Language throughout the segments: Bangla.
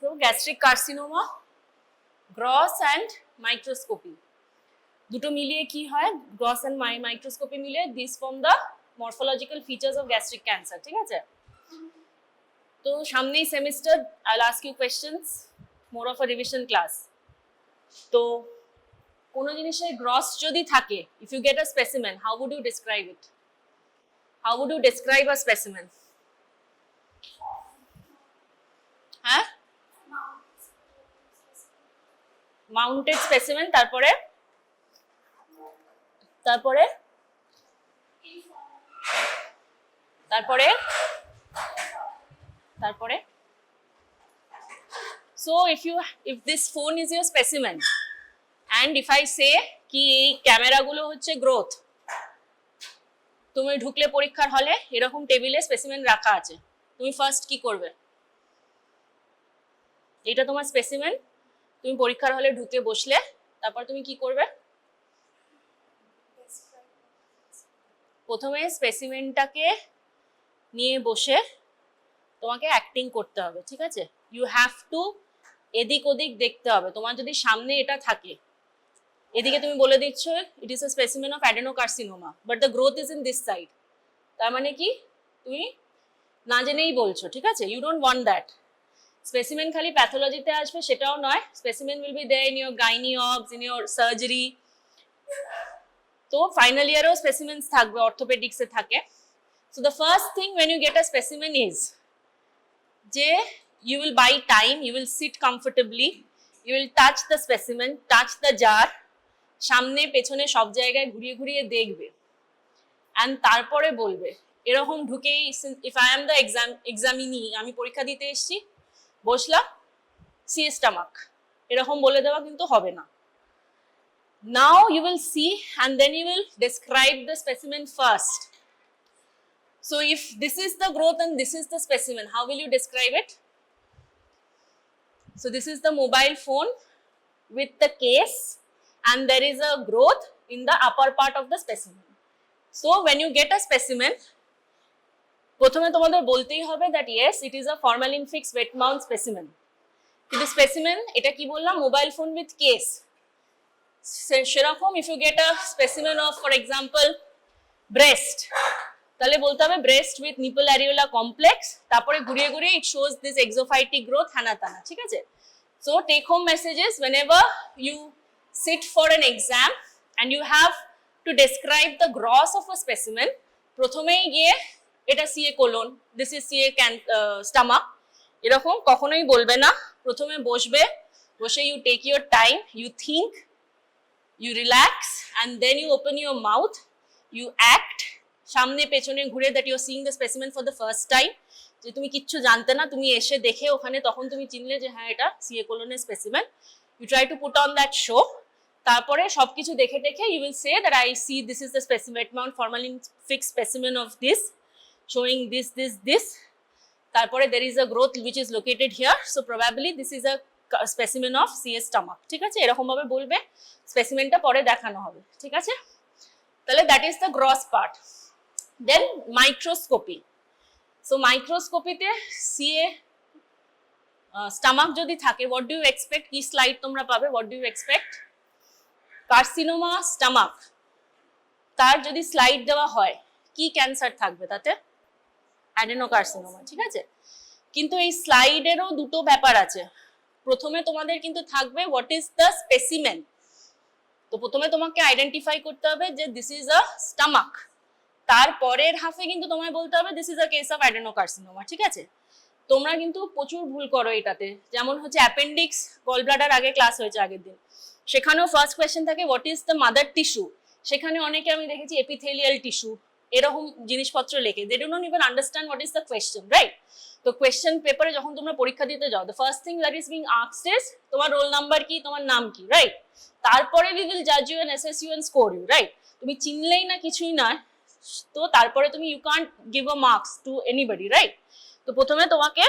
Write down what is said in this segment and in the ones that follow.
তো gastric carcinoma, gross and microscopy দুটো মিলিয়ে কি হয়, গ্রস অ্যান্ড মাইক্রোস্কোপি মিলিয়ে this form the morphological features of gastric cancer, ঠিক আছে? তো সামনেই semester, I will ask you questions, more of a revision class. তো কোনো জিনিসের গ্রস যদি থাকে, if you get a specimen, how would you describe it? How would you describe a specimen? হ্যাঁ, মাউন্টেড স্পেসিমেন, তারপরে তারপরে তারপরে তারপরে so if this phone is your specimen and if I say কি এই ক্যামেরাগুলো হচ্ছে গ্রোথ, তুমি ঢুকলে পরীক্ষার হলে এরকম টেবিলে স্পেসিমেন রাখা আছে, তুমি ফার্স্ট কি করবে? এটা তোমার স্পেসিমেন, তুমি পরীক্ষার হলে ঢুকে বসলে, তারপর তুমি কি করবে? প্রথমে স্পেসিমেনটাকে নিয়ে বসে তোমাকে অ্যাক্টিং করতে হবে, ঠিক আছে? ইউ হ্যাভ টু এদিক ওদিক দেখতে হবে। তোমার যদি সামনে এটা থাকে, এদিকে তুমি বলে দিচ্ছ it is a specimen of adenocarcinoma, but the growth is in this side, তার মানে কি তুমি না জেনেই বলছো, ঠিক আছে? You don't want that. Specimen খালি প্যাথোলজিতে আসবে সেটাও নয়, specimen will be there in your gynae obs, in your surgery. তো ফাইনাল ইয়ারেও স্পেসিমেন্স থাকবে, অর্থোপেডিক্সে থাকে। So the first thing when you get a specimen is যে you will buy time, you will sit comfortably, you will touch the specimen, touch the jar, সামনে পেছনে সব জায়গায় ঘুরিয়ে ঘুরিয়ে দেখবে, and তারপরে বলবে। এরকম ঢুকেই if I am the examinee, আমি পরীক্ষা দিতে এসেছি, বসলাম, see stomach, এরকম বলে দেওয়া কিন্তু হবে না। Now you will see and then you will describe the specimen first. So if this is the growth and this is the specimen, how will you describe it? So this is the mobile phone with the case and there is a growth in the upper part of the specimen. So when you get a specimen, প্রথমে তোমাদের বলতেই হবে that yes, it is a formalin fixed wet mount specimen. কিন্তু specimen এটা কি বললাম, মোবাইল ফোন with case. সেরকম if you get a specimen of, for example, breast, তাহলে বলতে হবে breast with nipple areola complex, তারপরে ঘুরিয়ে ঘুরিয়ে it shows this exophytic growth, হানা তানা, ঠিক আছে? So take home messages whenever you sit for an exam and you have to describe the gross of a specimen, প্রথমেই গিয়ে এটা CA colon, this is CA stomach, এরকম কখনোই বলবে না। প্রথমে বসবে, বসে you take your time, you think, you relax and then you open your mouth, you act, সামনে পেছনে ঘুরে that you are seeing the specimen for the first time, যে তুমি কিচ্ছু জানতে না, তুমি এসে দেখে ওখানে তখন তুমি চিনলে যে হ্যাঁ এটা CA colon specimen, you try to put on that show, তারপরে সবকিছু দেখে দেখে you will say that I see this is the specimen mount formalin fixed specimen of this, showing this, তারপরে there is a growth which is located here, so probably this is a specimen of CA stomach, ঠিক আছে? এরকম ভাবে বলবে, স্পেসিমেনটা পরে দেখানো হবে, ঠিক আছে? তাহলে that is the gross part. Then microscopy. So মাইক্রোস্কোপিতে CA stomach যদি থাকে, what do you expect? কি স্লাইড তোমরা পাবে? what do you expect? Carcinoma stomach, তার যদি স্লাইড দেওয়া হয়, কি ক্যান্সার থাকবে তাতে? অ্যাডেনোকার্সিনোমা, ঠিক আছে? কিন্তু এই স্লাইডেরও দুটো ব্যাপার আছে। প্রথমে তোমাদের কিন্তু থাকবে what is the specimen, তো প্রথমে তোমাকে আইডেন্টিফাই করতে হবে যে দিস ইজ আ স্টমাক, তারপরের হাফে কিন্তু তোমায় বলতে হবে this is a case of adenocarcinoma, ঠিক আছে? তোমরা কিন্তু প্রচুর ভুল করো এটাতে, যেমন হচ্ছে অ্যাপেন্ডিক্স গল ব্লাডার আগে ক্লাস হয়েছে আগের দিন, সেখানেও ফার্স্ট কোয়েশ্চেন থাকে what is the mother tissue, সেখানে অনেকে আমি দেখেছি এপিথেলিয়াল টিস্যু এরকম জিনিসপত্র লেখে, they do not even understand what is the question, right? তো কোয়েশ্চেন পেপারে যখন তোমরা পরীক্ষা দিতে যাও, the first thing that is being asked is তোমার রোল নাম্বার কি, তোমার নাম কি, রাইট? তারপরে উই উইল জাজ you and assess you and score you, right? তুমি চিনলেই না কিছুই না, তো তারপরে তুমি you can't give a marks to anybody, right? তো প্রথমে তোমাকে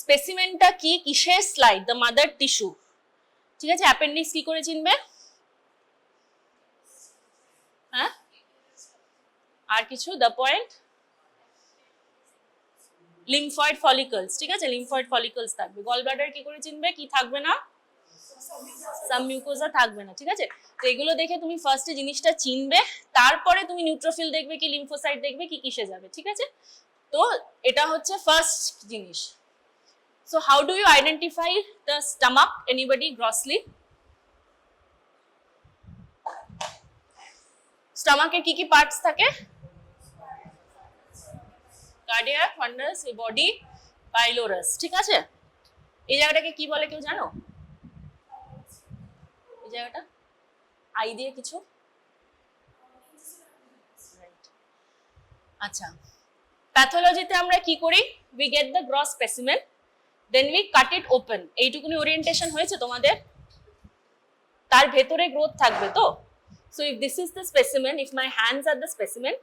স্পেসিমেনটা কি, কিসের স্লাইড, দ্য মাদার টিস্যু, ঠিক আছে? অ্যাপেন্ডিক্স কি করে চিনবে? হ্যাঁ, আর কিছু? দ্য পয়েন্ট লিম্ফয়েড ফলিকলস, ঠিক আছে, লিম্ফয়েড ফলিকলস থাকবে। গল ব্লাডার কি করে চিনবে কি থাকবে না? সাবমিউকোজা থাকবে না, ঠিক আছে। তো এগুলো দেখে তুমি ফার্স্টে জিনিসটা চিনবে, তারপরে তুমি নিউট্রোফিল দেখবে কি লিম্ফোসাইট দেখবে কি কিসে যাবে, ঠিক আছে। তো এটা হচ্ছে ফার্স্ট জিনিস। So how do you identify the stomach, anybody grossly? স্টমাকের কি কি পার্টস থাকে? কার্ডিয়াক, ফান্ডাস, বডি, পাইলোরাস, ঠিক আছে। এই জায়গাটাকে কি বলে কেউ জানো? এই জায়গাটা আই দিয়ে কিছু, আচ্ছা। প্যাথোলজিতে আমরা কি করি? We get the gross specimen, then we cut it open. এইটুকুনি ওরিয়েন্টেশন হয়েছে তোমাদের? তার ভেতরে গ্রোথ থাকবে তো। So if this is the specimen, if my hands are the specimen,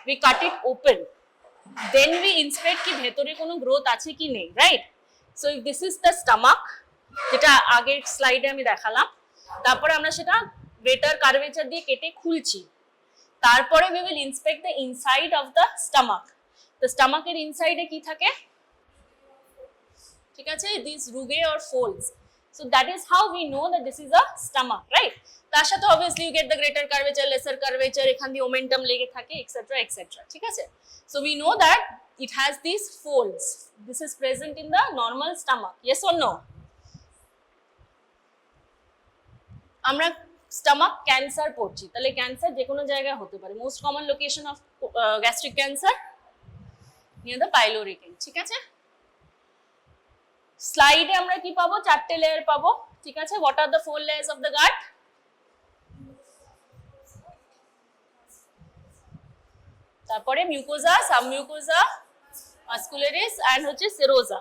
we cut it open, then we inspect কি ভেতরে কোনো গ্রোথ আছে কি নেই, right. So if this is the stomach, যেটা আগের স্লাইডে আমি দেখালাম, তারপরে আমরা সেটা গ্রেটার কার্ভেচার দিয়ে কেটে খুলছি, তারপরে we will inspect the inside of the stomach. The stomach এর ইনসাইডে কি থাকে? ঠিক আছে, these rugae or folds. So that is how we know that this is a stomach, right? তার সাথে obviously you get the greater curvature, lesser curvature, এখান দিয়ে ওমেন্টাম লেগে থাকে, etc, etc, ঠিক আছে। So we know that it has these folds. This is present in the normal stomach. Yes or no? আমরা স্টমাক ক্যান্সার পড়ছি, তাহলে ক্যান্সার যে কোনো জায়গায় হতে পারে। Most common location of gastric cancer near the pyloric end, ঠিক আছে। স্লাইডে আমরা কি পাবো? 4টে লেয়ার পাবো, ঠিক আছে। What are the 4 layers of the gut? তারপরে মিউকোজা, সাবমিউকোজা, মাস্কুলারিস এন্ড হচ্ছে সেরোজা,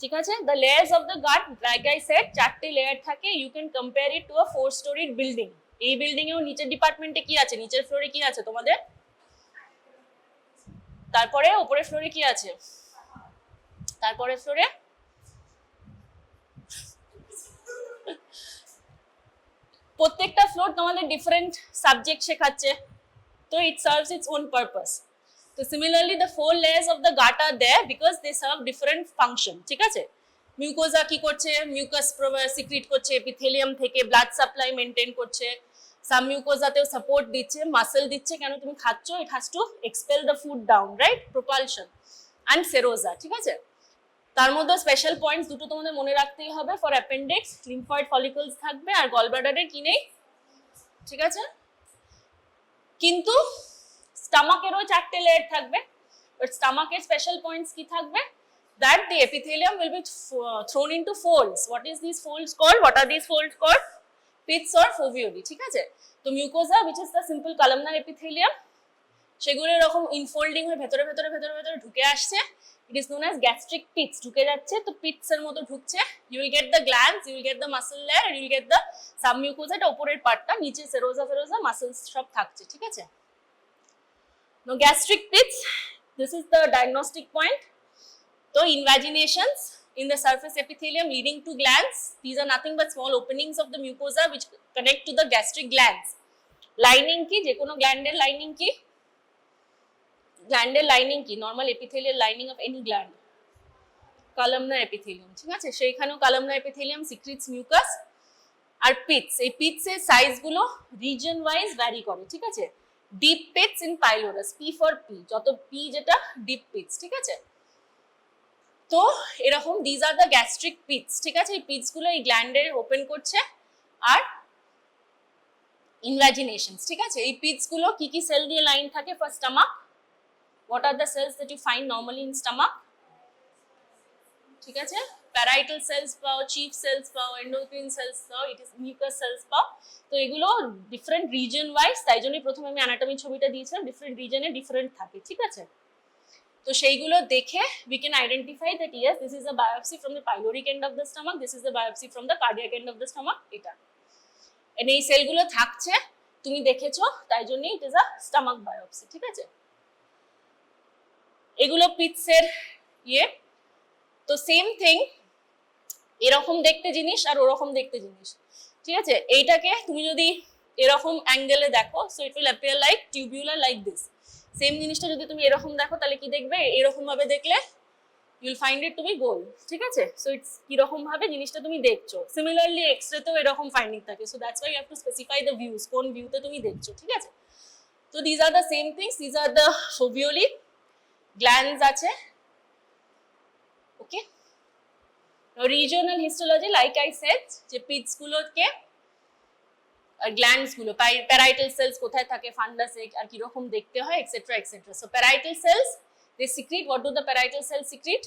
ঠিক আছে। The layers of the gut, like I said, 4টে লেয়ার থাকে। You can compare it to a 4-স্টোরিড বিল্ডিং। এই বিল্ডিং এও নিচের ডিপার্টমেন্টে কি আছে? নিচের ফ্লোরে কি আছে তোমাদের? তারপরে উপরের ফ্লোরে কি আছে? তারপরে ফ্লোরে প্রত্যেকটা ফ্লোর তোমাদের ডিফারেন্ট সাবজেক্ট শেখাচ্ছে, তো it serves its own purpose. তো similarly the 4 layers of the gut are there because they serve different function, ঠিক আছে। মিউকোজা কি করছে? মিউকাস সিক্রিট করছে এপিথেলিয়াম থেকে, ব্লাড সাপ্লাই মেনটেন করছে। সাবমিউকোজাতেও সাপোর্ট দিচ্ছে, মাসল দিচ্ছে, কেন তুমি খাচ্ছ, it has to expel the food down, right, propulsion. And serosa, ঠিক আছে। তার মধ্যে স্পেশাল পয়েন্টস দুটো তোমাদের মনে রাখতেই হবে। ফর অ্যাপেন্ডিক্স লিম্ফয়েড ফলিকলস থাকবে, আর গল ব্লাডারের কি নেই, ঠিক আছে। কিন্তু স্টমাকেরও 4টে লেয়ার থাকবে, বাট স্টমাকের স্পেশাল পয়েন্টস কি থাকবে? That the epithelium will be thrown into folds. What is these folds called? What are these folds called? Pits or foveoli, ঠিক আছে। তো mucosa, which is the simple columnar epithelium, সেগুলো এরকম ইনফোল্ডিং হয়ে ভেতরে ভেতরে ভেতরে ভেতরে ঢুকে আসছে। It is known as gastric pits, ঢুকে যাচ্ছে, তো পিটস এর মতো ঢুকছে। You will get the glands, you will get the muscle layer, you will get the submucosa, এটা উপরের পার্টটা, নিচে সেরোজা ফেরোজা মাসলস সব থাকছে, ঠিক আছে। No gastric pits, this is the diagnostic point. So invaginations in the surface epithelium leading to glands. These are nothing but small openings of the mucosa which connect to the gastric glands. Lining ki, je kono gland er lining ki? Gland er lining ki? Normal epithelial lining of any gland. Columnar epithelium, ঠিক আছে। সেইখানেও columnar epithelium secretes mucus. আর pits, এই pits এর সাইজ গুলো region wise vary করে, ঠিক আছে। Deep pits in pylorus, P for P, যত P যেটা deep pits, ঠিক আছে। তো এরকম দিজ আর দ্য গ্যাস্ট্রিক পিটস, ঠিক আছে। এই পিটস গুলো এই গ্ল্যান্ডের ওপেন করছে, আর ইনভাজিনেশনস, ঠিক আছে। এই পিটস গুলো কি কি সেল দিয়ে লাইন থাকে for stomach? What are the cells that you find normally in stomach? ঠিক আছে, প্যারাইটাল সেলস পাও, চিফ সেলস পাও, এন্ডোক্রিন সেলস পাও, ইট ইজ মিউকাস সেলস পাও। তো এগুলো ডিফারেন্ট রিজন ওয়াইজ, তাই জন্যই প্রথমে আমি অ্যানাটমি ছবিটা দিয়েছিলাম, ডিফারেন্ট রিজনে ডিফারেন্ট থাকে, ঠিক আছে। তো সেইগুলো দেখে we can identify that yes, this is a biopsy from the pyloric end of the stomach, this is the biopsy from the cardiac end of the stomach, এটা। and এই সেলগুলো থাকছে, তুমি দেখেছো, তাই জন্যই it is a stomach biopsy, ঠিক আছে। এগুলো পিটসের ইয়ে। তো সেম থিং, এরকম দেখতে জিনিস আর ওরকম দেখতে জিনিস, ঠিক আছে। এইটাকে তুমি যদি এরকম অ্যাঙ্গেলে দেখো, so it will appear like tubular like this. Same জিনিসটা যদি তুমি এরকম দেখো, তাহলে কি দেখবে? এরকম ভাবে দেখলে you'll find it to be goal, ঠিক আছে? So it's কিরকম ভাবে জিনিসটা তুমি দেখছো। Similarly X-ray তেও এরকম ফাইন্ডিং থাকে, so that's why you have to specify the views, কোন ভিউতে তুমি দেখছো, ঠিক আছে? So these are the same things, these are the foveoli glands আছে, okay? Now regional histology, like I said, যে পিটস গুলোকে আর গ্ল্যান্ডস গুলো, প্যারাইটাল সেলস কোথায় থাকে, ফান্ডাস আর কি রকম দেখতে হয়, etcetera etcetera. So parietal cells they secrete, what do the parietal cells secrete?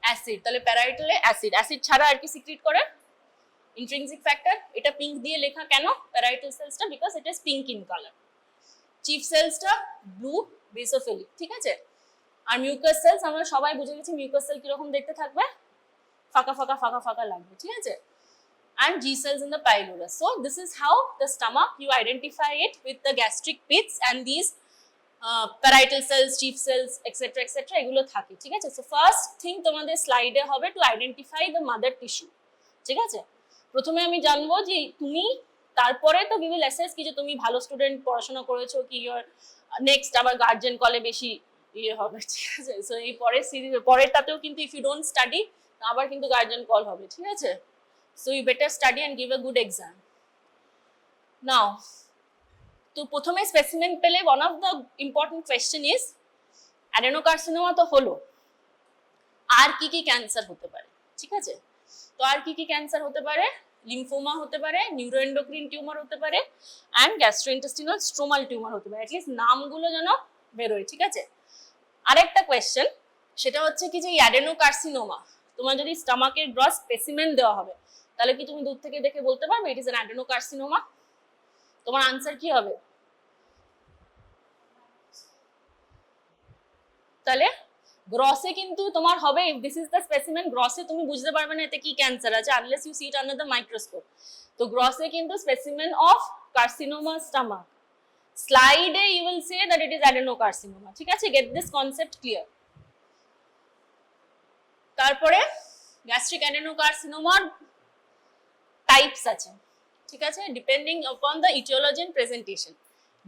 Acid. তাহলে প্যারাইটালে অ্যাসিড, অ্যাসিড ছাড়া আর কি সিক্রিট করে? Intrinsic factor. এটা পিঙ্ক দিয়ে লেখা কেন প্যারাইটাল সেলসটা? Because it is pink in colour. Chief সেলসটা ব্লু বেসোফিলিক, ঠিক আছে? আর মিউকাস সেলস আমরা সবাই বুঝে গেছি মিউকাস সেল কিরকম দেখতে থাকবে, ফাঁকা ফাঁকা ফাঁকা ফাঁকা লাগবে, ঠিক আছে? And G cells in the pylorus. So this is how the stomach, you identify it with the gastric pits and these parietal cells, chief cells, etc. etc. এগুলো থাকে, ঠিক আছে? So first thing তোমাদের স্লাইডে হবে to identify the mother tissue, ঠিক আছে? প্রথমে আমি জানবো যে তুমি, তারপরে তো we will assess কি যে তুমি ভালো স্টুডেন্ট, পড়াশোনা করেছো কি, your next আবার গার্জেন কলে বেশি ইয়ে হবে, ঠিক আছে? সো এই পরের সিরিজ পরেরটাতেও কিন্তু if you don't study আবার কিন্তু গার্জেন কল হবে, ঠিক আছে? So you better study and give a good exam. Now, তো প্রথমে স্পেসিমেন পেলে one of the important question is adenocarcinoma তো হলো, আর কি কি ক্যান্সার হতে পারে, ঠিক আছে? তো আর কি কি ক্যান্সার হতে পারে? লিম্ফোমা হতে পারে, নিউরোএন্ডোক্রিন টিউমার হতে পারে, অ্যান্ড গ্যাস্ট্রোইন্টেস্টিনাল স্ট্রোমাল টিউমার হতে পারে। অ্যাটলিস্ট নামগুলো যেন বেরোয়, ঠিক আছে? আরেকটা কোয়েশ্চেন, সেটা হচ্ছে কি যে এই অ্যাডেনোকার্সিনোমা তোমার যদি স্টমাকের গ্রস স্পেসিমেন দেওয়া হবে, তাহলে কি তুমি দূর থেকে দেখে বলতে পারবে ইট ইজ অ্যান অ্যাডেনোকার্সিনোমা? তোমার আনসার কি হবে? তাহলে গ্রসে কিন্তু তোমার হবে, if this is the specimen, গ্রসে তুমি বুঝতে পারবে না এতে কি ক্যান্সার আছে unless you see it under the microscope. তো গ্রসে কিন্তু স্পেসিমেন অফ কার্সিনোমা স্টমাক, স্লাইডে you will say that it is adenocarcinoma, ঠিক আছে? Get this concept clear. তারপরে গ্যাস্ট্রিক অ্যাডেনোকার্সিনোমার টাইপস আছে, ঠিক আছে? Depending upon the aetiology and presentation.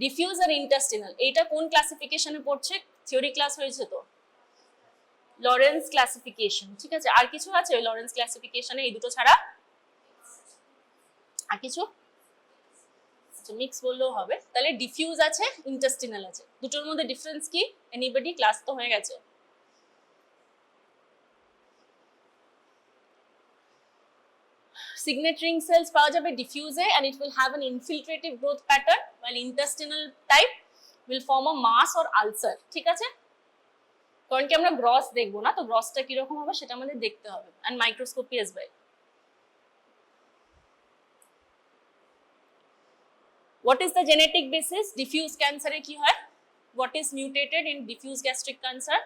Diffuse আর ইন্টেস্টিনাল, এইটা কোন ক্লাসিফিকেশনে পড়ছে? থিওরি ক্লাস হয়েছে তো, লরেন্স ক্লাসিফিকেশন, ঠিক আছে? আর কিছু আছে লরেন্স ক্লাসিফিকেশনে এই দুটো ছাড়া? আর কিছু? আচ্ছা মিক্স বললেও হবে। তাহলে ডিফিউজ আছে, ইন্টেস্টিনাল আছে, দুটোর মধ্যে ডিফারেন্স কি? এনিবডি? ক্লাস তো হয়ে গেছে। Signet ring cells পাওয়া যাবে ডিফিউজে and it will have an infiltrative growth pattern, while intestinal type will form a mass or ulcer, ঠিক আছে? কারণ কি আমরা গ্রস দেখবো না, তো গ্রসটা কিরকম হবে সেটা আমাদের দেখতে হবে, and microscopy as well. What is the genetic basis? Diffuse cancer এ কি হয়? What is mutated in diffuse gastric cancer?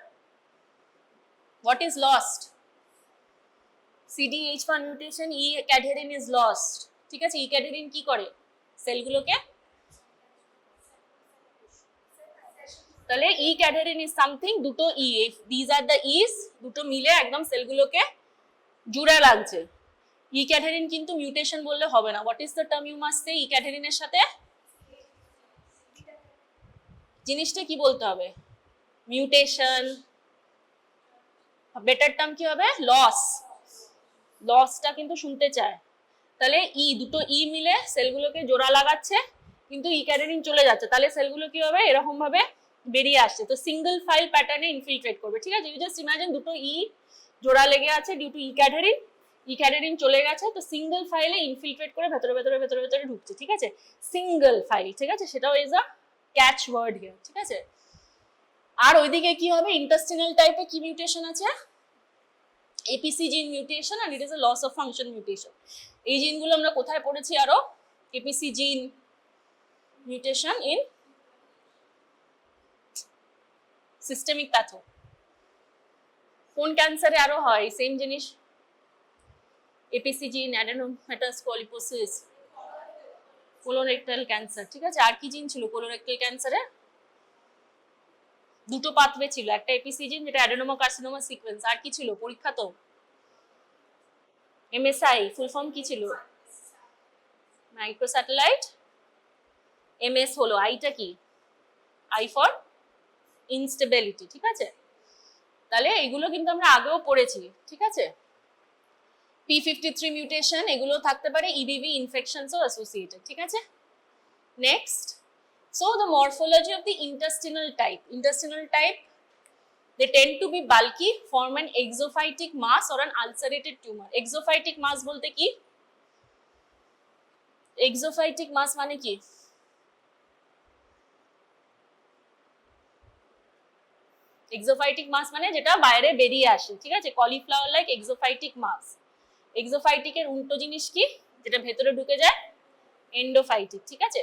What is lost? CDH1 mutation, E cadherin is lost, ঠিক আছে? E cadherin কি করে? সেলগুলোকে, তাহলে E cadherin is something, দুটো E, these are the E's, দুটো মিলে একদম সেলগুলোকে জুড়ে লাগছে। E cadherin কিন্তু মিউটেশন বললে হবে না। What is the term you must say E cadherin এর সাথে? জিনিসটা কি বলতে হবে? মিউটেশন। বেটার টার্ম কি হবে? লস। লসটা কিন্তু শুনতে চায়। তাহলে ই, দুটো ই মিলে সেলগুলোকে জোড়া লাগাচ্ছে, কিন্তু ই ক্যাডেরিন চলে যাচ্ছে, তাহলে সেলগুলো কি হবে? এরকম ভাবে বেরিয়ে আসছে। তো সিঙ্গেল ফাইল প্যাটার্নে ইনফিলট্রেট করবে, ঠিক আছে? ইউ জাস্ট ইমাজিন দুটো ই জোড়া লেগে আছে ডিউ টু ই ক্যাডেরিন চলে গেছে, তো সিঙ্গেল ফাইলে ইনফিলট্রেট করে ভেতরে ভেতরে ভেতরে ভেতরে ঢুকছে, ঠিক আছে? সিঙ্গেল ফাইল, ঠিক আছে? সেটাও is a catch word here, ঠিক আছে? আর ওইদিকে কি হবে? ইন্টেস্টিনাল টাইপে কি মিউটেশন আছে? APC gene mutation and it is a loss of function mutation. এই জিনগুলো আমরা কোথায় পড়েছি আরো? APC gene mutation in systemic patho. কোন ক্যান্সারে আরো হয় সেম জিনিস? APC gene, adenomatous polyposis, colorectal cancer, ঠিক আছে? আর কি জিন ছিল colorectal ক্যান্সারে? দুটো পাথওয়ে ছিল, একটা APC জিন যেটা অ্যাডেনোমা কার্সিনোমা সিকোয়েন্স, আর কি ছিল পরীক্ষা তো? MSI ফুল ফর্ম কি ছিল? মাইক্রোস্যাটেলাইট MS হলো, আইটা কি? আই ফর ইনস্টেবিলিটি, ঠিক আছে? তাহলে এগুলো কিন্তু আমরা আগেও পড়েছি, ঠিক আছে। P53 মিউটেশন এগুলো থাকতে পারে, EBV ইনফেকশনস ও অ্যাসোসিয়েটেড, ঠিক আছে। Next, so the morphology of the intestinal type, they tend to be bulky, form an exophytic mass or an ulcerated tumor. Exophytic mass বলতে কি? Exophytic mass মানে কি? Exophytic mass মানে যেটা বাইরে বেরিয়ে আসে, ঠিক আছে, cauliflower like exophytic mass. Exophytic এর উল্টো জিনিস কি, যেটা ভেতরে ঢুকে যায়? Endophytic, ঠিক আছে।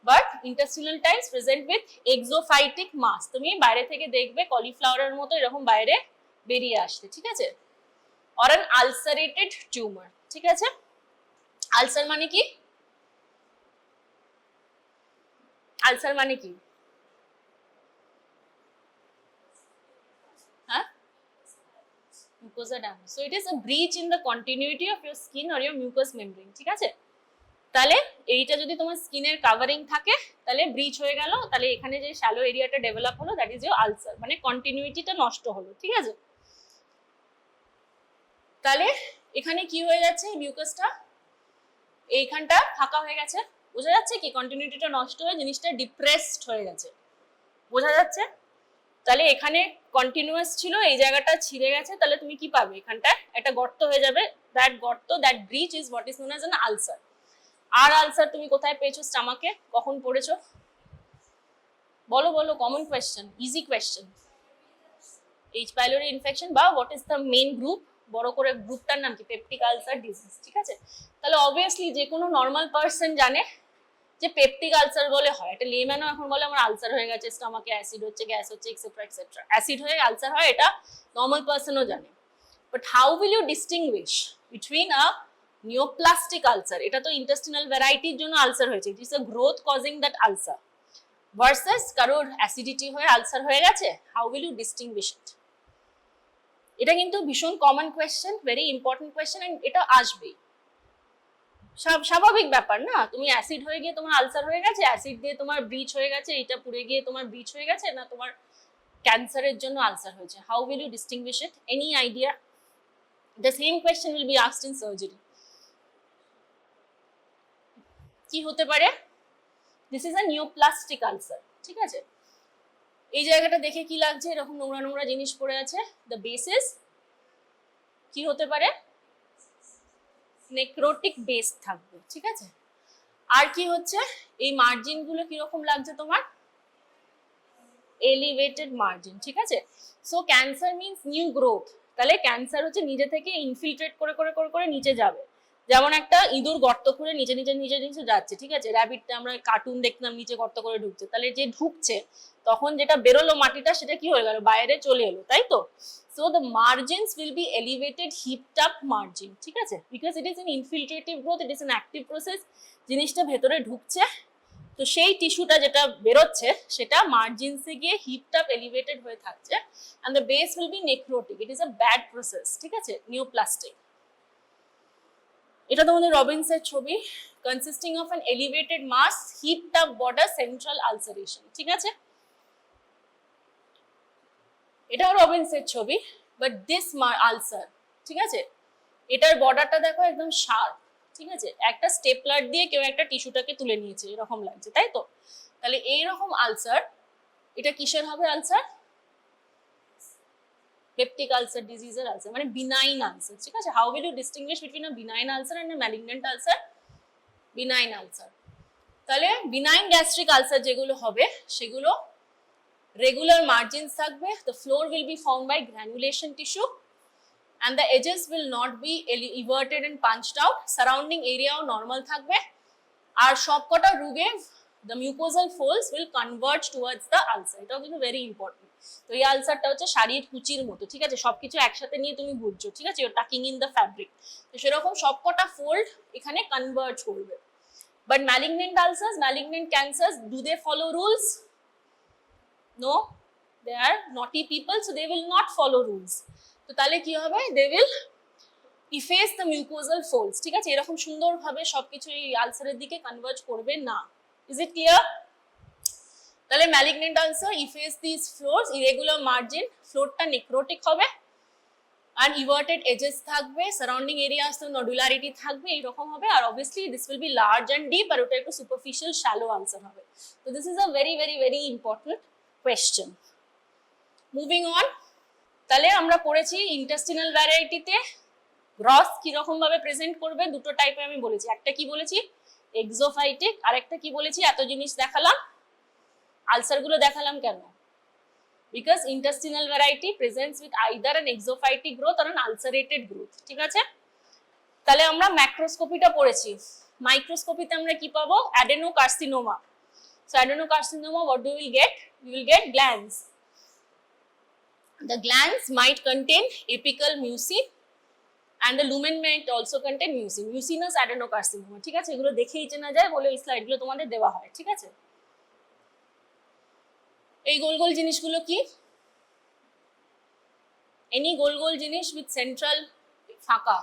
But intestinal types present with exophytic mass, তুমি বাইরে থেকে দেখবে কলিফ্লাওয়ারের মতো এরকম বাইরে বেরিয়ে আসছে, ঠিক আছে। or an ulcerated tumor, ঠিক আছে। আলসার মানে কি? আলসার মানে কি? হ্যাঁ, mucosa damage. So it is a breach in the continuity of your skin or your mucous membrane, ঠিক আছে। তাহলে এইটা যদি তোমার স্কিনের কাভারিং থাকে তাহলে ব্রিচ হয়ে গেল, তাহলে এখানে যে শ্যালো এরিয়াটা ডেভেলপ হলো দ্যাট ইজ ইউর আলসার, মানে কন্টিনিউটিটা নষ্ট হলো, ঠিক আছে। তাহলে এখানে কি হয়ে যাচ্ছে, মিউকাসটা এইখানটা ফাঁকা হয়ে গেছে, বোঝা যাচ্ছে কি কন্টিনিউটিটা নষ্ট হয়ে জিনিসটা ডিপ্রেসড হয়ে গেছে, বোঝা যাচ্ছে। তাহলে এখানে কন্টিনিউয়াস ছিল, এই জায়গাটা ছিঁড়ে গেছে, তাহলে তুমি কি পাবে, এখানটা একটা গর্ত হয়ে যাবে, দ্যাট গর্ত, that breach is what is known as an ulcer. আর আলসার তুমি কোথায় পেয়েছো, স্টমাকে, কখন পড়েছো? বলো বলো, common question, easy question. H pylori infection বা what is the main group, বড় করে গ্রুপটার নাম কি, পেপটিক আলসার ডিজিজ, ঠিক আছে। তাহলে অবভিয়াসলি যে কোনো নর্মাল পার্সন জানে যে পেপটিক আলসার বলে হয়, একটা লেম্যানও এখন বলে আমার আলসার হয়ে গেছে, স্টমাকে অ্যাসিড হচ্ছে, গ্যাস হচ্ছে, এক্সেট্রা এক্সেট্রা, অ্যাসিড হয়ে আলসার হয়, এটা নর্মাল পার্সনও জানে। But how will you distinguish between a neoplastic ulcer, এটা তো ইন্টেস্টিনাল ভ্যারাইটির জন্য আলসার হয়েছে, it is a growth causing that ulcer, versus কারোর অ্যাসিডিটি হয়ে আলসার হয়ে গেছে, how will you distinguish it? এটা কিন্তু ভীষণ common question, very important question, and এটা আসবেই, স্বাভাবিক ব্যাপার না। তুমি অ্যাসিড হয়ে গিয়ে তোমার আলসার হয়ে গেছে, অ্যাসিড দিয়ে তোমার ব্রিচ হয়ে গেছে, এটা পুড়ে গিয়ে তোমার ব্রিচ হয়ে গেছে, না তোমার ক্যান্সারের জন্য আলসার হয়েছে, how will you distinguish it? Any idea? The same question will be asked in surgery. কি হতে পারে? This is a neoplastic ulcer, ঠিক আছে। এই জায়গাটা দেখে কি লাগছে, এরকম নোংরা নোংরা জিনিস পড়ে আছে, দ্য বেসিস কি হতে পারে, নেক্রোটিক বেস থাকবে, ঠিক আছে। আর কি হচ্ছে, এই মার্জিন গুলো কিরকম লাগছে তোমার, এলিভেটেড মার্জিন, ঠিক আছে। So cancer means new growth, তাহলে ক্যান্সার হচ্ছে নিজে থেকে ইনফিলট্রেট করে করে করে করে নিচে যাবে, যেমন একটা ইঁদুর গর্ত করে নিচে নিচে নিচে নিচে যাচ্ছে, ঠিক আছে। র্যাবিটটা আমরা কার্টুন দেখতাম, নিচে গর্ত করে ঢুকছে, তাহলে যে ঢুকছে তখন যেটা বেরোলো মাটিটা, সেটা কি হয়ে গেল, বাইরে চলে এলো, তাই তো। So the margins will be elevated, heaped up margin, ঠিক আছে, because it is an infiltrative growth, it is an active process, জিনিসটা ভেতরে ঢুকছে, তো সেই টিস্যুটা যেটা বেরোচ্ছে সেটা মার্জিনসে গিয়ে হিপড আপ এলিভেটেড হয়ে থাকছে, and the base will be necrotic, it is a bad process, ঠিক আছে, নিওপ্লাস্টিক। এটা তোমাদের রবিনসের ছবি, consisting of an elevated mass, heaped up border, central ulceration, ঠিক আছে। এটাও রবিনসের ছবি, বাট দিস আলসার, ঠিক আছে, এটার বর্ডারটা দেখো একদম শার্প, ঠিক আছে, একটা স্টেপলার দিয়ে কেউ একটা টিস্যুটাকে তুলে নিয়েছে এরকম লাগছে, তাই তো। তাহলে এইরকম আলসার, এটা কিসের হবে আলসার, পেপটিক আলসার ডিজিজের আলসার, মানে বিনাইন আলসার, ঠিক আছে। How will you distinguish between a benign ulcer and a malignant ulcer? Benign ulcer, তাহলে বিনাইন গ্যাস্ট্রিক আলসার যেগুলো হবে সেগুলো রেগুলার মার্জিনস থাকবে, the floor will be formed by granulation tissue and the edges will not be everted and punched out, surrounding area normal থাকবে, আর সবকটা রোগে the mucosal folds will converge towards the ulcer, এটাও কিন্তু ভেরি ইম্পর্টেন্ট। তো এই আলসারটা হচ্ছে শাড়ির কুচির মতো, ঠিক আছে, সবকিছু একসাথে নিয়ে তুমি বুঝছো, ঠিক আছে, your tucking in the fabric, তো সেরকম সবকটা ফোল্ড এখানে কনভার্জ করবে। But malignant ulcers, malignant cancers, do they follow rules? No, they are naughty people, so they will not follow rules. তো তাহলে কি হবে, they will efface the mucosal folds, ঠিক আছে, এরকম সুন্দরভাবে সবকিছু এই আলসারের দিকে কনভার্জ করবে না। Is it clear? তাহলে ম্যালিগনেন্ট আলসার ইফেস দিস ফ্লোরস, ইরেগুলার মার্জিন, ফ্লোরটা নেক্রোটিক হবে, আর ইভার্টেড এজেস থাকবে, সারাউন্ডিং এরিয়াস তো নডুলারিটি থাকবে, এইরকম হবে। আর obviously this will be large and deep, আর ওটা একটু সুপারফিশিয়াল শ্যালো আনসার হবে। তো this is a very very very important question. Moving on, তাহলে আমরা পড়েছি ইন্টেস্টিনাল ভ্যারাইটিতে গ্রস কিরকম ভাবে প্রেজেন্ট করবে, দুটো টাইপে আমি বলেছি। একটা কি বলেছি, এক্সোফাইটিক, আর একটা কি বলেছি, এত জিনিস দেখালাম, আলসারগুলো দেখালাম কেন? Because intestinal variety presents with either an exophytic growth or an ulcerated growth, ঠিক আছে? তাহলে আমরা ম্যাক্রোস্কোপিটা পড়েছি। মাইক্রোস্কোপিতে আমরা কি পাবো, adenocarcinoma. So adenocarcinoma, what do we get? We will get glands. The glands might contain apical mucin and the lumen might also contain mucin. Mucinous adenocarcinoma, ঠিক আছে? এগুলো দেখেই চেনা যায় বলে এই স্লাইডগুলো তোমাদের দেওয়া হয়, ঠিক আছে? এই গোল গোল জিনিসগুলো কি? এনি গোল গোল জিনিস উইথ সেন্ট্রাল ফাঁকা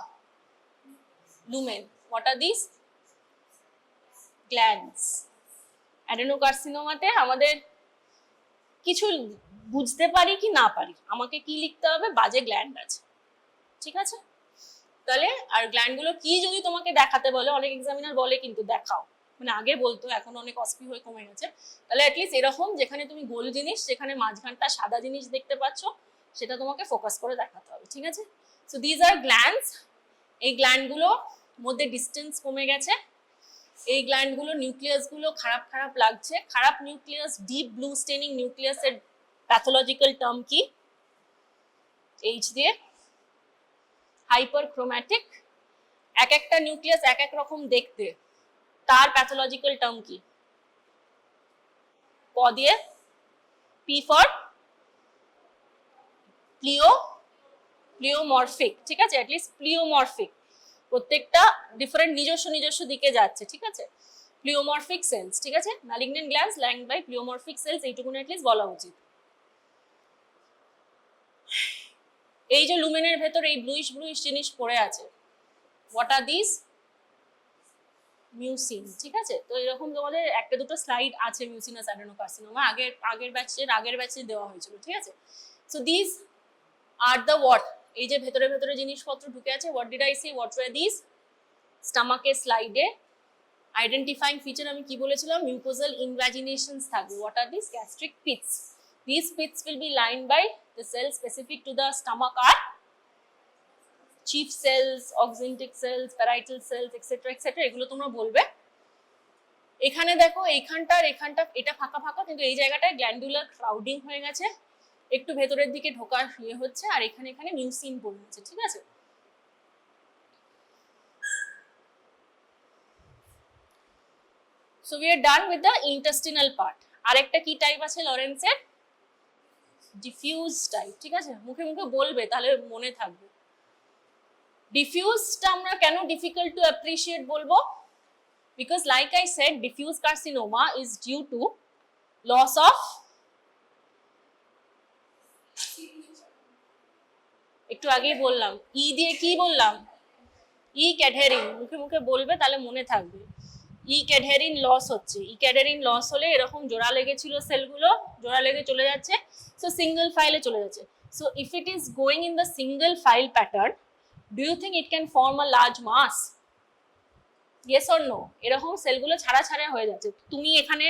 lumen, what are these? Glands. অ্যাডেনোকার্সিনোমাতে আমাদের কিছু বুঝতে পারি কি না পারি, আমাকে কি লিখতে হবে, বাজে গ্ল্যান্ড আছে, ঠিক আছে? তাহলে আর গ্ল্যান্ডগুলো কি যদি তোমাকে দেখাতে বলে, অনেক এক্সামিনার বলে কিন্তু দেখাও, মানে আগে বলতো, এখন অনেক অস্পি হয়ে কমে গেছে। তাহলে অ্যাটলিস্ট এরকম যেখানে তুমি গোল জিনিস, যেখানে মাঝখানটা সাদা জিনিস দেখতে পাচ্ছ, সেটা তোমাকে ফোকাস করে দেখাতে হবে, ঠিক আছে? So these are glands. এই গ্ল্যান্ডগুলো মধ্যে ডিস্টেন্স কমে গেছে, এই গ্ল্যান্ডগুলো নিউক্লিয়াসগুলো খারাপ খারাপ লাগছে। খারাপ নিউক্লিয়াস, ডিপ ব্লু স্টেনিং নিউক্লিয়াসের প্যাথোলজিক্যাল টার্ম কি? এইচ দিয়ে হাইপারক্রোম্যাটিক। এক একটা নিউক্লিয়াস এক এক রকম দেখতে, তার প্যাথোলজিক্যাল টার্ম কি? প দিয়ে, পি ফর প্লিওমরফিক, ঠিক আছে? অ্যাটলিস্ট প্লিওমরফিক, প্রত্যেকটা ডিফারেন্ট নিজস্ব নিজস্ব দিকে যাচ্ছে, ঠিক আছে? প্লিওমরফিক সেলস, ঠিক আছে? Malignant glands lined by pleomorphic cells, এইটুকুন অ্যাটলিস্ট বলা উচিত। এই যে লুমেনের ভেতর এই ব্লুইশ ব্লুইশ জিনিস পড়ে আছে, হোয়াট আর দিস? মিউসিন, ঠিক আছে? তো এরকম তোমাদের একটা দুটো স্লাইড আছে মিউসিনাস অ্যাডেনোকার্সিনোমা, আগের ব্যাচে দেওয়া হয়েছিল, ঠিক আছে? So this are the what, এই যে ভেতরে ভেতরে জিনিসপত্র ঢুকে আছে, what did I say, what were this? স্টমাকের স্লাইডে আইডেন্টিফাইং ফিচার আমি কি বলেছিলাম, মিউকোজাল ইনভ্যাজিনেশনস থাকবে। What are this? Gastric pits. These pits will be lined by the cells specific to the stomach are chief cells, oxyntic cells, parietal cells, etc. etc. এগুলো তোমরা বলবে। এখানে দেখো এইখানটা এটা ফাঁকা ফাঁকা, কিন্তু এই জায়গাটায় গ্ল্যান্ডুলার ক্রাউডিং হয়ে গেছে, একটু ভেতরের দিকে ঢোকার ইয়ে হচ্ছে, আর এখানে মিউসিন পড়ে গেছে, ঠিক আছে? So we are done with the intestinal part. আরেকটা কি টাইপ আছে লরেন্সের? ডিফিউজ টাইপ, ঠিক আছে? মুখে মুখে বলবে তাহলে মনে থাকবে। ডিফিউজটা আমরা কেন ডিফিকাল্ট টু অ্যাপ্রিশিয়েট বলবো? Because like I said, diffuse carcinoma is due to loss of, একটু আগেই বললাম, ই দিয়ে কি বললাম, ই ক্যাডহেরিন, মুখে মুখে বলবে তাহলে মনে থাকবে। ই ক্যাডহেরিন লস হচ্ছে, ই ক্যাডহেরিন লস হলে এরকম জোড়া লেগেছিল সেলগুলো, জোড়া লেগে চলে যাচ্ছে, সো সিঙ্গেল ফাইলে চলে যাচ্ছে। So if it is going in the single file pattern, do you think it can form a large mass? Yes or no? এরকম সেলগুলো ছাড়া ছাড়া হয়ে যাচ্ছে, তুমি এখানে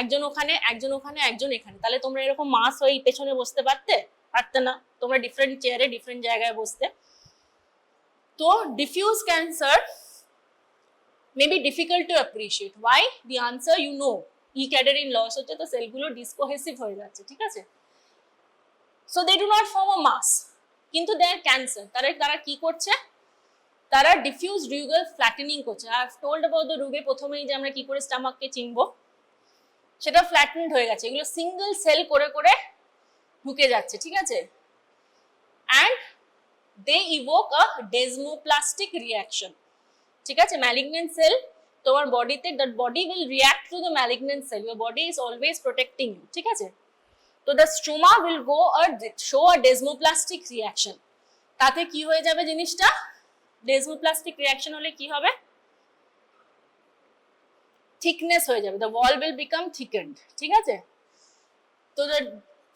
একজন, ওখানে একজন, ওখানে একজন, এখানে, তাহলে তোমরা এরকম মাস হয়ে পেছনে বসতে পারতে না, তোমরা ডিফারেন্ট চেয়ারে ডিফারেন্ট জায়গায় বসতে। তো diffuse cancer may be difficult to appreciate. Why? The answer you know, E cadherin loss হচ্ছে, তো সেলগুলো ডিসকোহেসিভ হয়ে যাচ্ছে, ঠিক আছে? So they do not form a mass, কিন্তু they are cancer। তারা কি করছে? তারা ডিফিউজ রুগাল ফ্ল্যাটেনিং করছে। I have told about the রুগে প্রথমেই যে আমরা কি করে স্টমাককে চিনবো, সেটা ফ্ল্যাটেন্ড হয়ে গেছে, এগুলো সিঙ্গেল সেল করে করে ঢুকে যাচ্ছে, ঠিক আছে? and they evoke a desmoplastic reaction, ঠিক আছে? ম্যালিগন্যান্ট সেল তোমার বডিতে, that body will react to the malignant cell, your body is always protecting you, ঠিক আছে? তো দ্য স্ট্রোমা উইল গো আর শো আ ডেসমোপ্লাস্টিক রিঅ্যাকশন। তাতে কি হয়ে যাবে জিনিসটা? ডেসমোপ্লাস্টিক রিঅ্যাকশন হলে কি হবে? থিকনেস হয়ে যাবে, the wall will become thickened, ঠিক আছে? তো the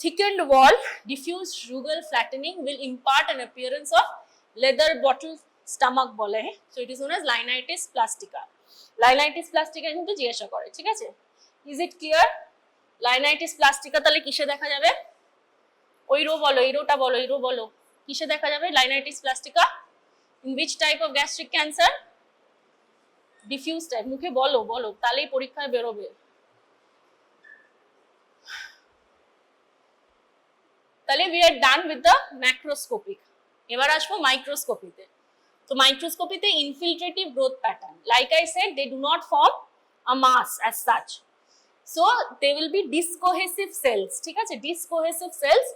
thickened wall, diffuse rugal flattening will impart an appearance of leather bottle stomach বলে, so it is known as Linitis plastica. Linitis plastica কিন্তু জিজ্ঞাসা করে, ঠিক আছে? Is it clear? Linitis plastica তাহলে কিসে দেখা যাবে? ওই রো বলো, এই রোটা বলো, এই রো বলো, কিসে দেখা যাবে Linitis plastica? In which type of gastric cancer? Diffuse type. মুখে বলো বলো, তাহলেই পরীক্ষায় বেরোবে। তাহলে we are done with the macroscopic. এবার আসবো মাইক্রোস্কোপিতে। তো মাইক্রোস্কোপিতে infiltrative growth pattern, like I said, they do not form a mass as such, so they will be discohesive cells, ঠিক আছে? Discohesive cells,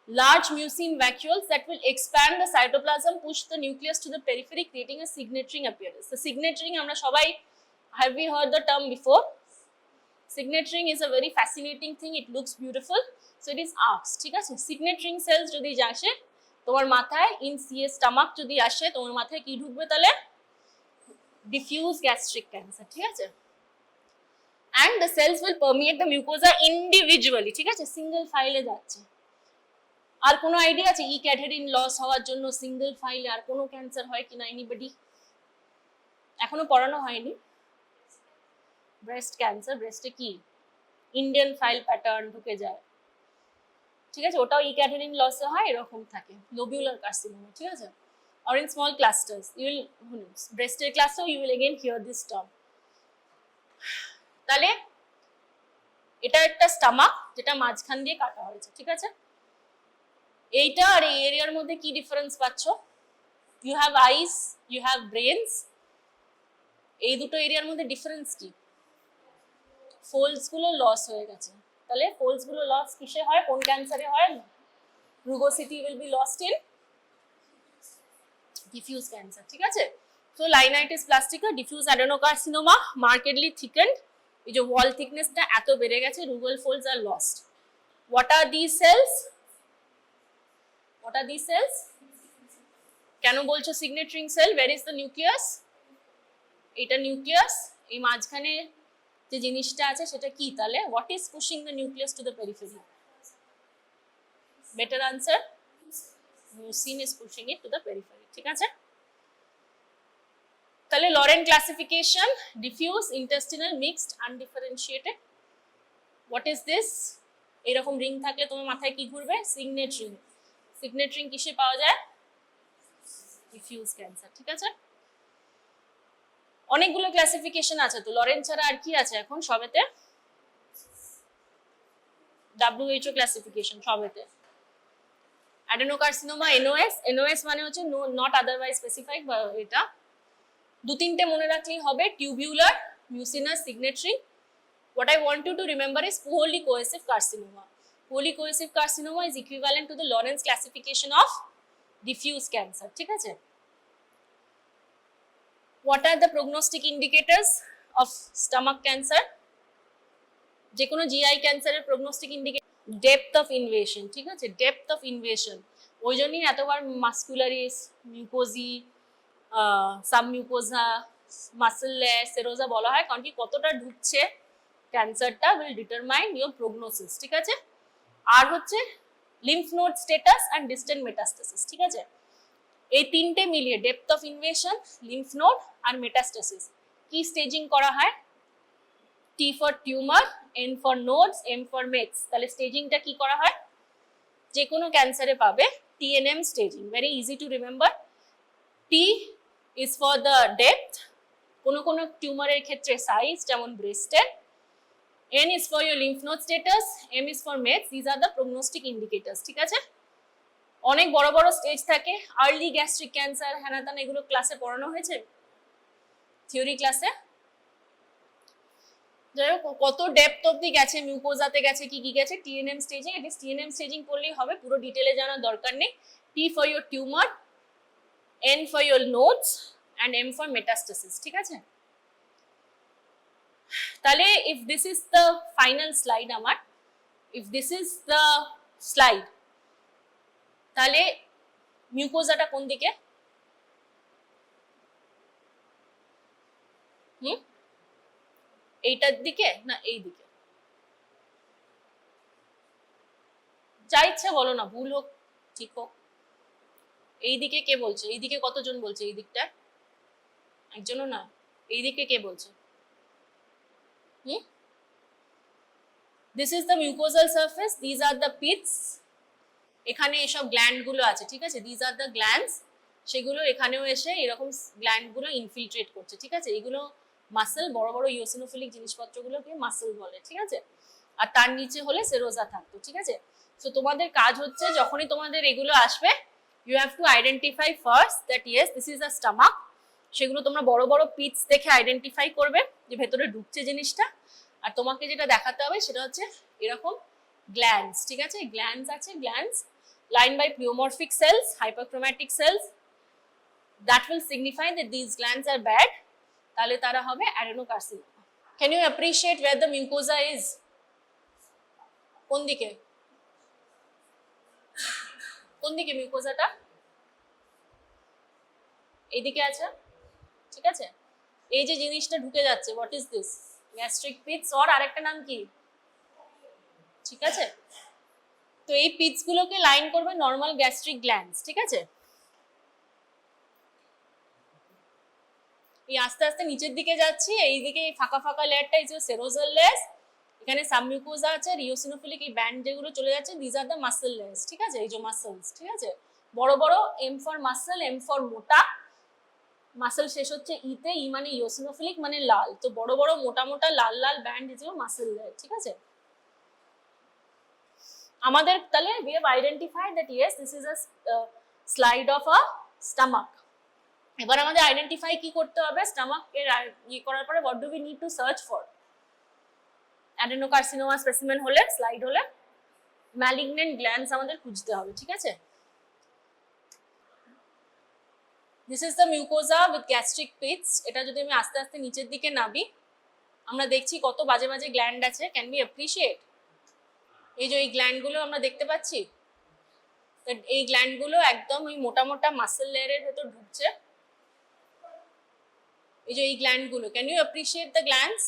large mucin vacuoles that will expand the cytoplasm, push the nucleus to the periphery, creating a signet-ring appearance. The signet ring আমরা সবাই, have we heard the term before? Signet ring is a very fascinating thing, it looks beautiful, so it is arcs, ঠিক আছে? Signet ring cells যদি আসে তোমার মাথায়, in CS stomach যদি আসে তোমার মাথায় কি ঢুকবে তাহলে? Diffuse gastric cancer, ঠিক আছে? And the cells will permeate the mucosa individually, ঠিক আছে? সিঙ্গেল ফাইলে যাচ্ছে। আর কোনো আইডিয়া আছে ই ক্যাডহেরিন লস হওয়ার জন্য সিঙ্গেল ফাইলে আর কোনো ক্যান্সার হয় কিনা? এনিবডি? এখনো পড়ানো হয়নি। ব্রেস্ট ক্যান্সার, ব্রেস্টে কি ইন্ডিয়ান ফাইল প্যাটার্ন ঢুকে যায়, ঠিক আছে? ওটাও ই ক্যাডহেরিন লসে হয়, এরকম থাকে। লোবিউলার কার্সিনোমা, ঠিক আছে? or in small clusters, you will, breasted cluster, you will again hear this term. তাহলে এটা একটা স্টমাক যেটা মাঝখান দিয়ে কাটা হয়েছে, ঠিক আছে? এইটা আর এই এরিয়ার মধ্যে কি ডিফারেন্স পাচ্ছ? You have eyes, you have brains, এই দুটো এরিয়ার মধ্যে ডিফারেন্স কি? ফোল্ডস গুলো লস হয়ে গেছে। তাহলে ফোল্ডস গুলো লস কিসে হয়? কোন ক্যান্সারে হয়? Rugosity will be lost in diffuse cancer, ঠিক আছে? So linitis plastica, diffuse adenocarcinoma, markedly thickened, এই যে ওয়াল থিকনেসটা এত বেড়ে গেছে, rugal folds are lost. What are this cells? What are this cells? কেন বলছো signet ring cell? Where is the nucleus? এটা নিউক্লিয়াস, এই মাঝখানে যে জিনিসটা আছে সেটা কি তাহলে? What is pushing the nucleus to the periphery? Better answer, mucin is pushing it to the periphery, ঠিক আছে? তাহলে Lauren classification, diffuse, intestinal, mixed, undifferentiated. What is this? এরকম রিং থাকলে তোমার মাথায় কি ঘুরবে? Signet ring. সিগনেট রিং কিসে পাওয়া যায়? ডিফিউজ ক্যান্সার, ঠিক আছে? অনেকগুলো ক্লাসিফিকেশন আছে, তো লরেন ছাড়া আর কি আছে এখন সবেতে? WHO ক্লাসিফিকেশন সবেতে। অ্যাডেনোকার্সিনোমা NOS, NOS মানে হচ্ছে নট আদারওয়াইজ স্পেসিফাইড, বা এটা দু তিনটে মনে রাখলেই হবে, tubular, mucinous, signet ring. What I want you to remember is polycohesive carcinoma. Polycohesive carcinoma is equivalent to the Lorentz classification of diffuse cancer, ঠিক আছে? What are the prognostic indicators of stomach cancer? যে কোনো GI ক্যান্সারের prognostic indicator depth of invasion, ঠিক আছে? ডেপথ অফ ইনভেশন, ওই জন্যই এতবার মাস্কুলারিস, মিউকোজি, সাবমিউকোজা, মাসেললেস, সেরোজা বলা হয়, কারণ কি কতটা ঢুকছে ক্যান্সারটা উইল ডিটারমাইন ইওর প্রগনোসিস, ঠিক আছে? আর হচ্ছে lymph node status and distant metastasis, ঠিক আছে? এই তিনটে মিলিয়ে depth of invasion, lymph node আর মেটাস্টাসিস কি স্টেজিং করা হয়? T for tumor, N for nodes, M for mets. তাহলে স্টেজিংটা কি করা হয়? যে কোনো ক্যান্সারে পাবে TNM staging, very easy to remember. T is for the depth, কোনো টিউমারের ক্ষেত্রে সাইজ, যেমন ব্রেস্টের। N is for your lymph node status, M is for mets. These are the prognostic indicators, ঠিক আছে? অনেক বড় বড় স্টেজ থাকে, আর্লি গ্যাস্ট্রিক ক্যান্সার, হ্যানাতান, এগুলো ক্লাসে পড়ানো হয়েছে থিওরি ক্লাসে। যাই হোক, কত ডেপথ অবধি গেছে, মিউকোজাতে গেছে, কি কি গেছে, TNM স্টেজিং, এটি TNM স্টেজিং পড়লেই হবে, পুরো ডিটেলে জানার দরকার নেই। T for your tumor, N for your nodes and M for metastasis, ঠিক আছে? তাহলে if this is the final slide আমার, if this is the slide, তাহলে মিউকোজাটা কোন দিকে? এইটার দিকে না এই দিকে? যা ইচ্ছে বলো না, ভুল হোক ঠিক হোক। এইদিকে কে বলছে? এইদিকে কতজন বলছে? এই দিকটা একজনও না। এইদিকে কে বলছে? This is the mucosal surface, these are the pits. এখানে এসব গ্ল্যান্ড গুলো আছে, ঠিক আছে, দিজ আর দ্য গ্ল্যান্ডস। সেগুলো এখানেও এসে এরকম গ্ল্যান্ড গুলো ইনফিলট্রেট করছে, ঠিক আছে। এগুলো মাসেল, বড় বড় ইওসিনোফিলিক জিনিসপত্রগুলোকে মাসেল বলে, ঠিক আছে। আর তার নিচে হলে সেরোজা থাকতো, ঠিক আছে। সো তোমাদের কাজ হচ্ছে, যখনই তোমাদের এগুলো আসবে, you have to identify first that yes this is a stomach. সেগুলো তোমরা বড় বড় পিটস দেখে আইডেন্টিফাই করবে যে ভেতরে ঢুকছে জিনিসটা। আর তোমাকে যেটা দেখাতে হবে সেটা হচ্ছে এরকম গ্ল্যান্ডস, ঠিক আছে। গ্ল্যান্ডস আছে, glands lined by pleomorphic cells, hyperchromatic cells, that will signify that these glands are bad. তাহলে তারা হবে adenocarcinoma. Can you appreciate where the mucosa is? কোন দিকে? কোন দিকে মিউকোজাটা? এইদিকে আছে, ঠিক আছে। এই যে জিনিসটা ঢুকে যাচ্ছে, what is this? Gastric pits, or আরেকটা নাম কি? ঠিক আছে। তো এই পিটস গুলোকে লাইন করবে নর্মাল গ্যাস্ট্রিক গ্ল্যান্ডস, ঠিক আছে। এই আস্তে আস্তে নিচের দিকে যাচ্ছি, এইদিকে ফাঁকা ফাঁকা লেয়ারটা ইজ সেরোজাল লেয়ার। এখানে সাবমিউকোজা আছে, ইওসিনোফিলিক এই ব্যান্ড যেগুলো চলে যাচ্ছে, these are the muscle layers, ঠিক আছে। এই যে মাসেলস, ঠিক আছে, বড় বড়, M for muscle, M for মোটা। মাসেল শেষ হচ্ছে ইতে, ই মানে ইওসিনোফিলিক মানে লাল। তো বড় বড় মোটা মোটা লাল লাল ব্যান্ড ইজ মাসেল লেয়ার, ঠিক আছে। আমাদের তাহলে we have identified that yes this is a slide of a stomach. এবার আমাদের আইডেন্টিফাই কি করতে হবে? স্টমাক এর ই করার পরে what do we need to search for? adenocarcinoma specimen হলে, স্লাইড হলে malignant glands আমাদের খুঁজতে হবে, ঠিক আছে। this is the mucosa with gastric pits. এটা যদি আমি আস্তে আস্তে নিচের দিকে নামি, আমরা দেখছি কত বাজে বাজে গ্ল্যান্ড আছে। Can be appreciate? এই যে এই গ্ল্যান্ডগুলো আমরা দেখতে পাচ্ছি, এই গ্ল্যান্ডগুলো একদম ওই মোটা মোটা মাসেল লেয়ারের ভেতর ঢুকছে। এই যে এই গ্ল্যান্ডগুলো, can you appreciate the glands?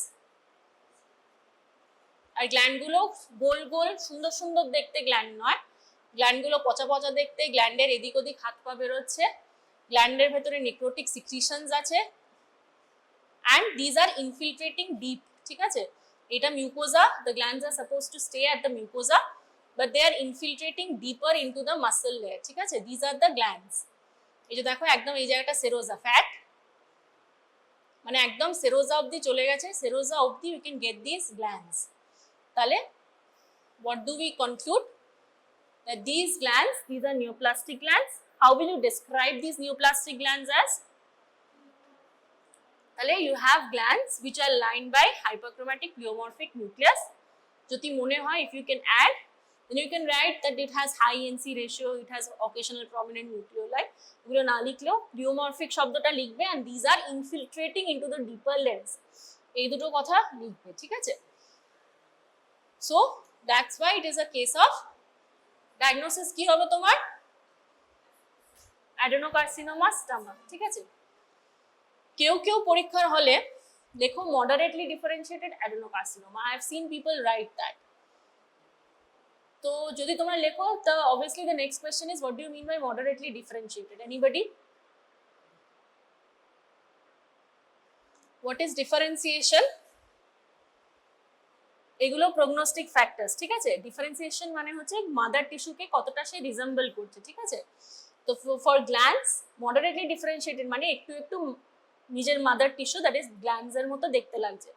আর গ্ল্যান্ডগুলো গোল গোল সুন্দর সুন্দর দেখতে গ্ল্যান্ড নয়, গ্ল্যান্ডগুলো পচা পচা দেখতে। গ্ল্যান্ডের এদিক ওদিক হাত পা বেরোচ্ছে, গ্ল্যান্ডের ভেতরে নেক্রোটিক সিক্রিশনস আছে, অ্যান্ড দিজ আর ইনফিলট্রেটিং ডিপ, ঠিক আছে। এটা mucosa, the glands are supposed to stay at the mucosa but they are infiltrating deeper into the muscle layer, ঠিক আছে। these are the glands. এই যে দেখো একদম এই জায়গাটা সেরোজা, ফ্যাট মানে একদম সেরোজা অবধি চলে গেছে, সেরোজা অবধি you can get these glands. তাহলে what do we conclude? That these glands, these are neoplastic glands. How will you describe these neoplastic glands as? তাহলে you have glands which are lined by hyperchromatic pleomorphic nucleus. যদি মনে হয়, if you can add, then you can write that it has high NC ratio, it has occasional prominent nucleoli. এগুলো না লিখলেও pleomorphic শব্দটা লিখবে, and these are infiltrating into the deeper layers. এই দুটো কথা লিখবে, ঠিক আছে। So that's why it is a case of diagnosis কি হবে তোমার? adenocarcinoma stomach, ঠিক আছে। কেউ কেউ পরীক্ষার হলে লেখো moderately differentiated adenocarcinoma. I have seen people write that. তো যদি তোমরা লেখো, তো obviously the next question is what do you mean by moderately differentiated? Anybody? What is differentiation? এগুলো prognostic factors, ঠিক আছে। differentiation মানে হচ্ছে মাদার টিস্যুকে কতটা সে রিজেম্বল করছে, ঠিক আছে। তো ফর গ্ল্যান্ডস moderately differentiated মানে একটু একটু নিজের mother tissue, that is glands এর মতো দেখতে লাগছে।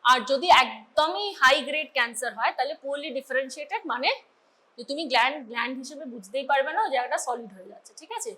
আর যদি একদমই হাই গ্রেড ক্যান্সার হয়, তাহলে পোরলি ডিফারেন্সিয়েটেড মানে যে তুমি গ্ল্যান্ড হিসেবে বুঝতেই পারবে না, জায়গাটা সলিড হয়ে যাচ্ছে, ঠিক আছে।